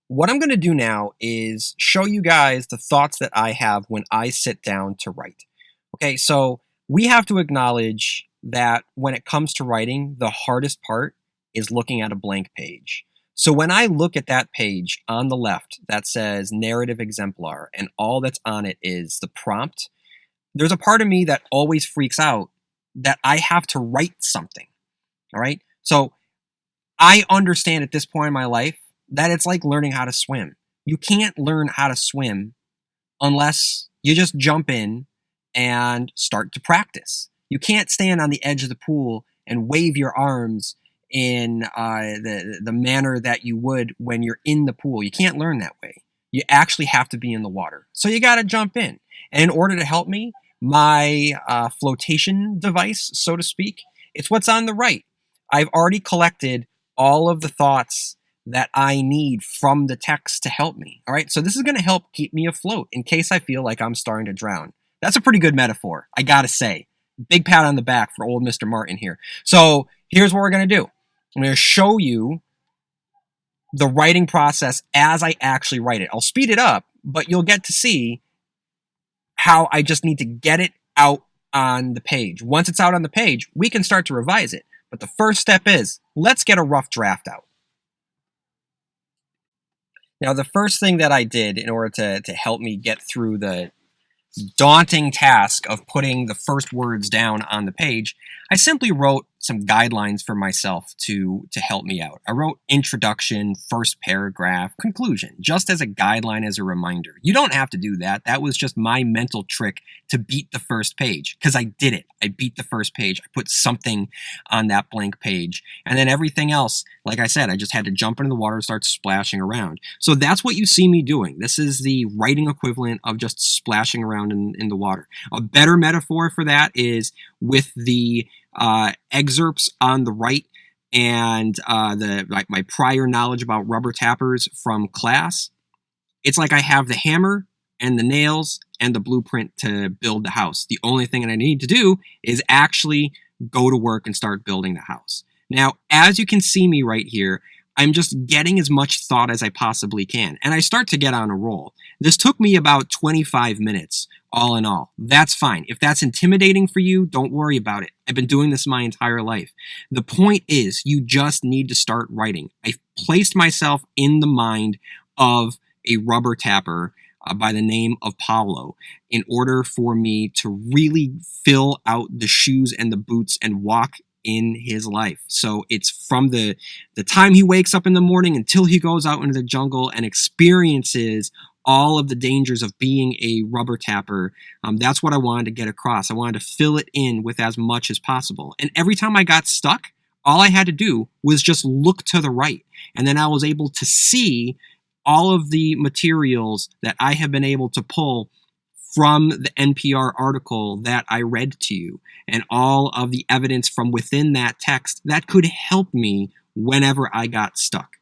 What I'm going to do now is show you guys the thoughts that I have when I sit down to write. Okay, so we have to acknowledge that when it comes to writing, the hardest part is looking at a blank page. So when I look at that page on the left that says narrative exemplar and all that's on it is the prompt, there's a part of me that always freaks out that I have to write something. All right. So I understand at this point in my life that it's like learning how to swim. You can't learn how to swim unless you just jump in and start to practice. You can't stand on the edge of the pool and wave your arms in the manner that you would when you're in the pool. You can't learn that way. You actually have to be in the water. So you got to jump in. And in order to help me, my flotation device, so to speak, it's what's on the right. I've already collected all of the thoughts that I need from the text to help me. All right. So this is going to help keep me afloat in case I feel like I'm starting to drown. That's a pretty good metaphor, I got to say. Big pat on the back for old Mr. Martin here. So here's what we're going to do. I'm going to show you the writing process as I actually write it. I'll speed it up, but you'll get to see how I just need to get it out on the page. Once it's out on the page, we can start to revise it. But the first step is, let's get a rough draft out. Now, the first thing that I did in order to help me get through the daunting task of putting the first words down on the page, I simply wrote some guidelines for myself to help me out. I wrote introduction, first paragraph, conclusion, just as a guideline, as a reminder. You don't have to do that. That was just my mental trick to beat the first page, because I did it. I beat the first page. I put something on that blank page. And then everything else, like I said, I just had to jump into the water and start splashing around. So that's what you see me doing. This is the writing equivalent of just splashing around in the water. A better metaphor for that is with the excerpts on the right and like my prior knowledge about rubber tappers from class. It's like I have the hammer and the nails and the blueprint to build the house. The only thing that I need to do is actually go to work and start building the house. Now, as you can see me right here, I'm just getting as much thought as I possibly can, and I start to get on a roll. This took me about 25 minutes, all in all. That's fine. If that's intimidating for you, don't worry about it. I've been doing this my entire life. The point is, you just need to start writing. I've placed myself in the mind of a rubber tapper by the name of Paulo in order for me to really fill out the shoes and the boots and walk in his life. So it's from the time he wakes up in the morning until he goes out into the jungle and experiences all of the dangers of being a rubber tapper. That's what I wanted to get across. I wanted to fill it in with as much as possible. And every time I got stuck, all I had to do was just look to the right. And then I was able to see all of the materials that I have been able to pull from the NPR article that I read to you, and all of the evidence from within that text that could help me whenever I got stuck.